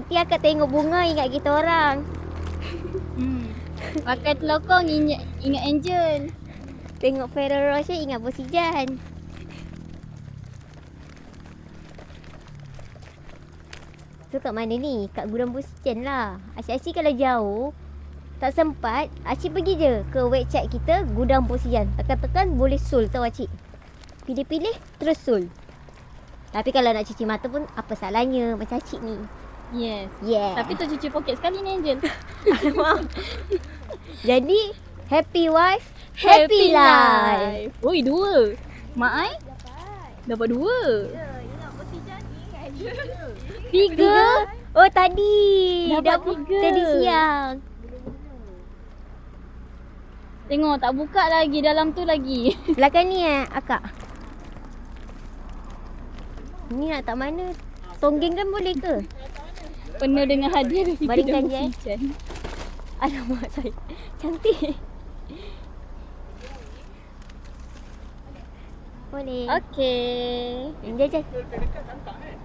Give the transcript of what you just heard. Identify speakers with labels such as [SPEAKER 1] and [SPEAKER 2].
[SPEAKER 1] Nanti akak tengok bunga ingat kita orang.
[SPEAKER 2] Makan telokong ingat Angel.
[SPEAKER 1] Tengok Ferrero Rocher ingat Bos Ijan. So kat mana ni? Kat Gudang Bos Ijan lah. Asyik-asyik kalau jauh tak sempat, Acik pergi je ke website kita Gudang Bos Ijan. Tekan-tekan boleh sul tau Acik. Pilih-pilih terus sul. Tapi kalau nak cuci mata pun apa salahnya macam Acik ni.
[SPEAKER 2] Yes.
[SPEAKER 1] Yeah.
[SPEAKER 2] Tapi tu cuci poket sekali ni Angel.
[SPEAKER 1] Alamak. Jadi happy wife, happy life.
[SPEAKER 2] Oi, 2. Mak ai? Dapat 2.
[SPEAKER 3] Ingat Bos Ijan ingat.
[SPEAKER 2] 3.
[SPEAKER 1] Oh tadi.
[SPEAKER 2] Dapat
[SPEAKER 1] Dah
[SPEAKER 2] 3.
[SPEAKER 1] tadi siang.
[SPEAKER 2] Tengok tak buka lagi dalam tu lagi.
[SPEAKER 1] Belakang ni akak. Ni nak tak mana? Tonggeng kan boleh ke?
[SPEAKER 2] Penuh dengan hadiah dari
[SPEAKER 1] Baringkan
[SPEAKER 2] Gudang
[SPEAKER 1] je,
[SPEAKER 2] Bos Ijan.
[SPEAKER 1] Alamak saya. Cantik. Boleh.
[SPEAKER 2] Okey.
[SPEAKER 1] Jajal.
[SPEAKER 4] Dekat-dekat nampak kan?